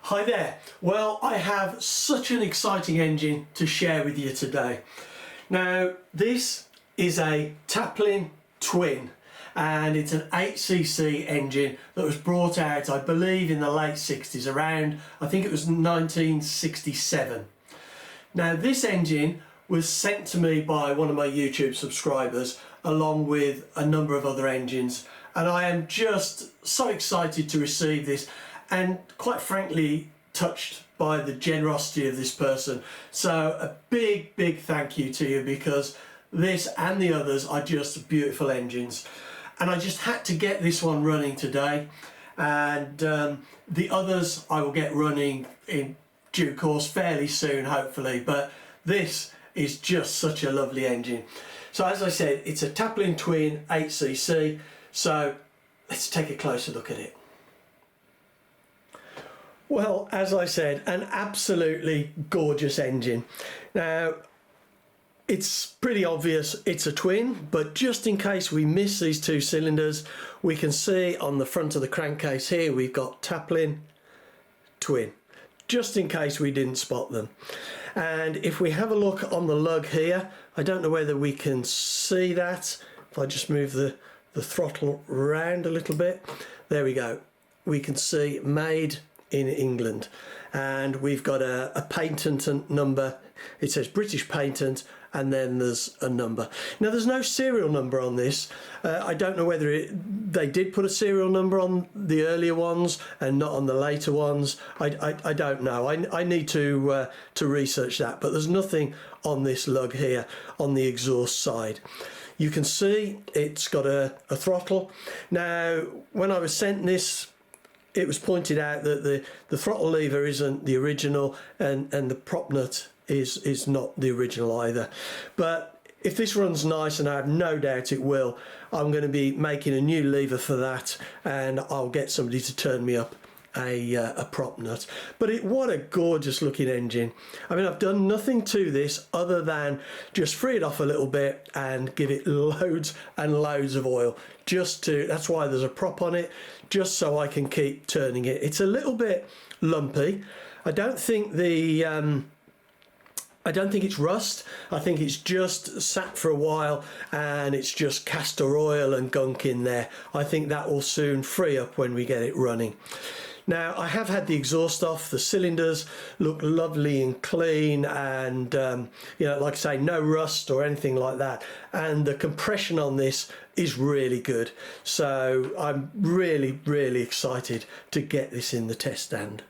Hi there. Well, I have such an exciting engine to share with you today. Now, this is a Taplin twin and it's an 8cc engine that was brought out, I believe, in the late 60s, around, I think it was 1967. Now, this engine was sent to me by one of my YouTube subscribers along with a number of other engines, and I am just so excited to receive this and quite frankly touched by the generosity of this person. So a big thank you to you, because this and the others are just beautiful engines, and I just had to get this one running today, and the others I will get running in due course fairly soon, hopefully, but this is just such a lovely engine. So as I said, it's a Taplin twin 8cc, so let's take a closer look at it. Well, as I said, an absolutely gorgeous engine. Now, it's pretty obvious it's a twin, but just in case we miss these two cylinders, we can see on the front of the crankcase here we've got Taplin twin, just in case we didn't spot them. And if we have a look on the lug here, I don't know whether we can see that. If I just move the throttle around a little bit, there we go. We can see made in England, and we've got a patent number. It says British patent, and then there's a number. Now, there's no serial number on this. I don't know whether they did put a serial number on the earlier ones and not on the later ones. I don't know. I need to research that, but there's nothing on this lug here on the exhaust side. You can see it's got a throttle. Now, when I was sent this, it was pointed out that the throttle lever isn't the original, and the prop nut is not the original either. But if this runs nice, and I have no doubt it will, I'm going to be making a new lever for that, and I'll get somebody to turn me up a prop nut. But what a gorgeous looking engine. I mean, I've done nothing to this other than just free it off a little bit and give it loads and loads of oil, that's why there's a prop on it, just so I can keep turning it. It's a little bit lumpy. I don't think it's rust. I think it's just sat for a while and it's just castor oil and gunk in there. I think that will soon free up when we get it running. Now, I have had the exhaust off. The cylinders look lovely and clean, and you know, like I say, no rust or anything like that. And the compression on this is really good. So I'm really excited to get this in the test stand.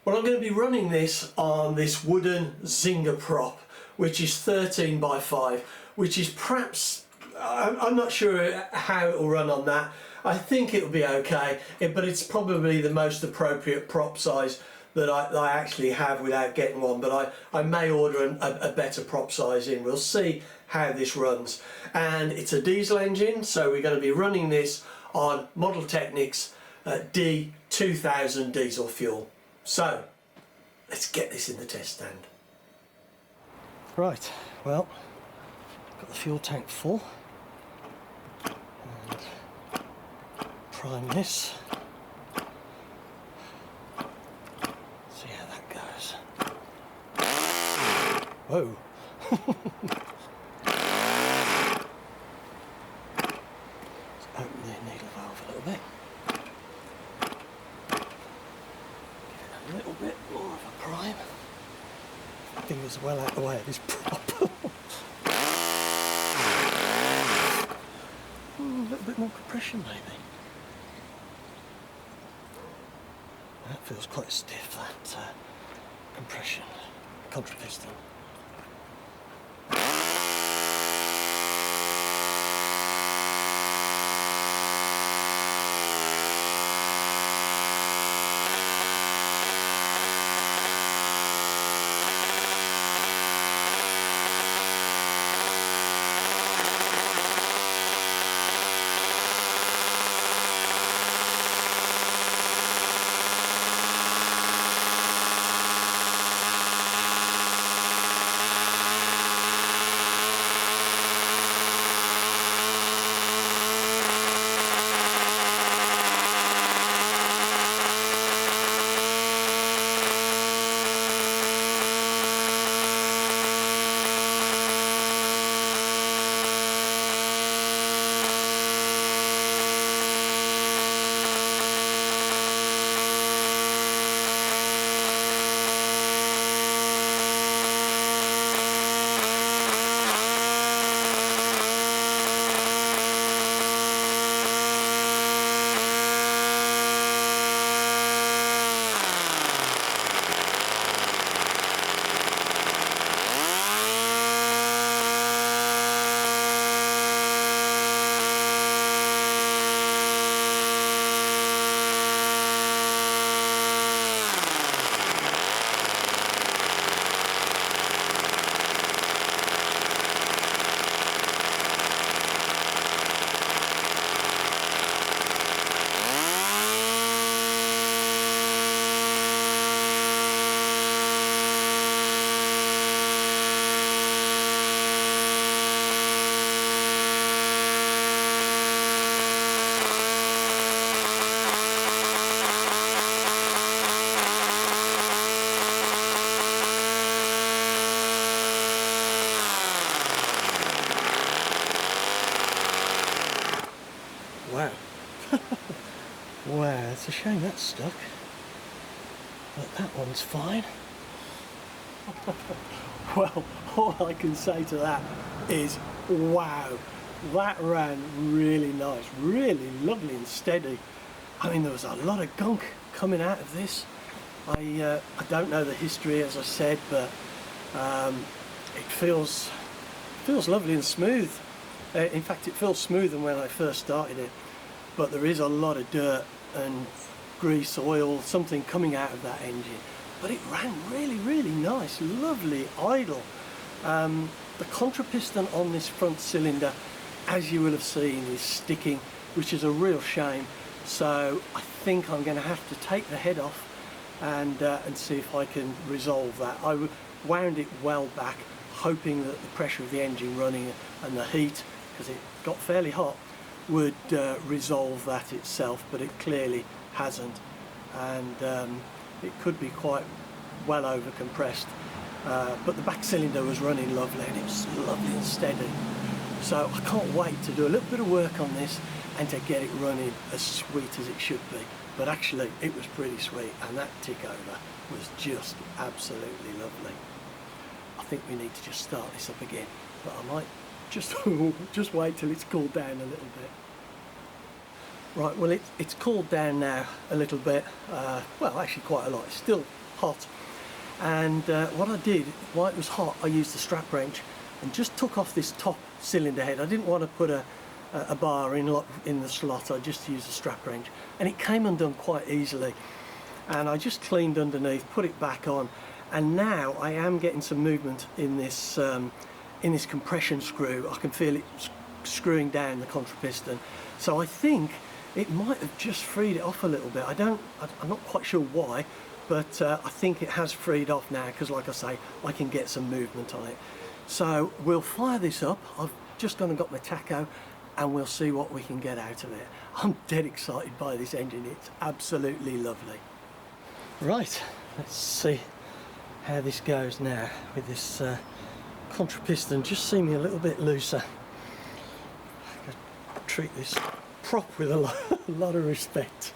Well, I'm going to be running this on this wooden Zinger prop, which is 13 by 5, which is perhaps, I'm not sure how it will run on that. I think it'll be okay, but it's probably the most appropriate prop size that I actually have without getting one, but I may order a better prop size in. We'll see how this runs. And it's a diesel engine, so we're going to be running this on Model Technics D2000 diesel fuel. So let's get this in the test stand. Right, well, got the fuel tank full. Prime this. See how that goes. Whoa. Let's open the needle valve a little bit. Give it a little bit more of a prime. Fingers well out of the way of this prop. A little bit more compression maybe. That feels quite stiff, that compression, contra piston. a shame that's stuck, but that one's fine. Well, all I can say to that is, wow, that ran really nice, really lovely and steady. I mean, there was a lot of gunk coming out of this. I don't know the history, as I said, but it feels lovely and smooth. In fact, it feels smoother than when I first started it, but there is a lot of dirt and grease, oil, something coming out of that engine. But it ran really nice, lovely idle. The contrapiston on this front cylinder, as you will have seen, is sticking, which is a real shame. So I think I'm going to have to take the head off and see if I can resolve that. I wound it well back, hoping that the pressure of the engine running and the heat, because it got fairly hot, would resolve that itself, but it clearly hasn't, and it could be quite well over compressed, but the back cylinder was running lovely and it was lovely and steady. So I can't wait to do a little bit of work on this and to get it running as sweet as it should be. But actually it was pretty sweet, and that tick over was just absolutely lovely. I think we need to just start this up again, but I might just just wait till it's cooled down a little bit. Right, well it's cooled down now a little bit, well actually quite a lot. It's still hot, and what I did while it was hot, I used the strap wrench and just took off this top cylinder head. I didn't want to put a bar in the slot. I just used a strap wrench, and it came undone quite easily, and I just cleaned underneath, put it back on, and now I am getting some movement in this compression screw. I can feel it screwing down the contrapiston, so I think it might have just freed it off a little bit. I'm not quite sure why, but I think it has freed off now, because like I say, I can get some movement on it. So we'll fire this up. I've just gone and got my tacho, and we'll see what we can get out of it. I'm dead excited by this engine. It's absolutely lovely. Right, let's see how this goes now with this contrapiston just seeming a little bit looser. I treat this prop with a lot of respect.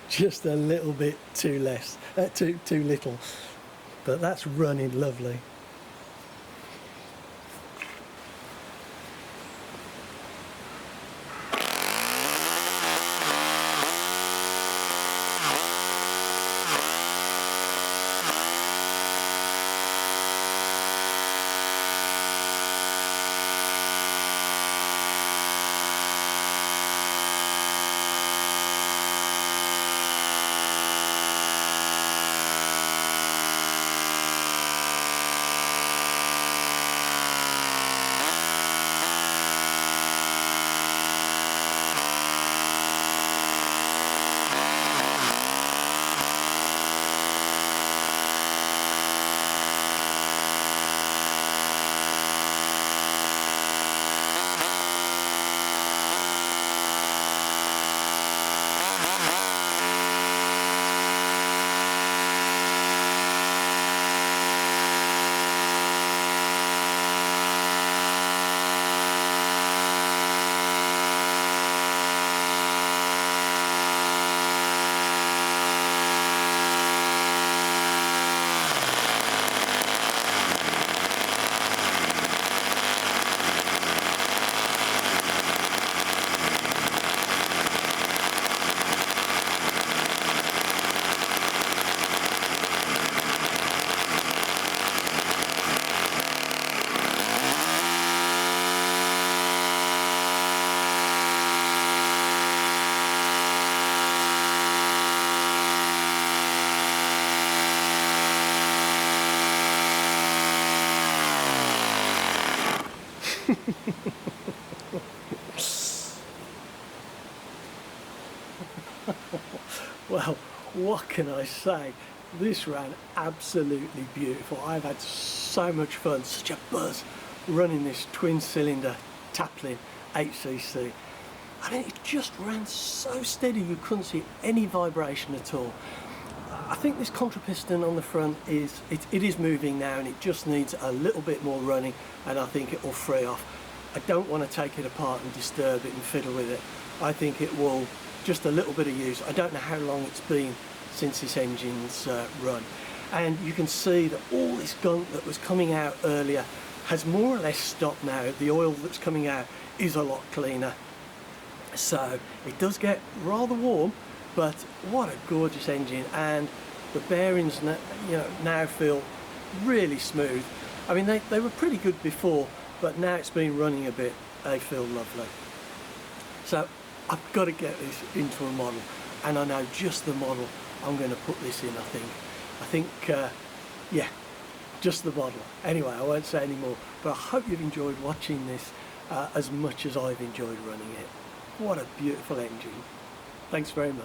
Just a little bit too little, but that's running lovely. Well, what can I say? This ran absolutely beautiful. I've had so much fun, such a buzz running this twin cylinder Taplin 8cc. I mean, it just ran so steady, you couldn't see any vibration at all. I think this contrapiston on the front it is moving now, and it just needs a little bit more running, and I think it will free off. I don't want to take it apart and disturb it and fiddle with it. I think it will, just a little bit of use. I don't know how long it's been since this engine's run, and you can see that all this gunk that was coming out earlier has more or less stopped now. The oil that's coming out is a lot cleaner, so it does get rather warm, but what a gorgeous engine. And the bearings now feel really smooth. I mean, they were pretty good before, but now it's been running a bit, they feel lovely. So I've got to get this into a model, and I know just the model I'm going to put this in. I think yeah, just the model. Anyway, I won't say any more, but I hope you've enjoyed watching this as much as I've enjoyed running it. What a beautiful engine. Thanks very much.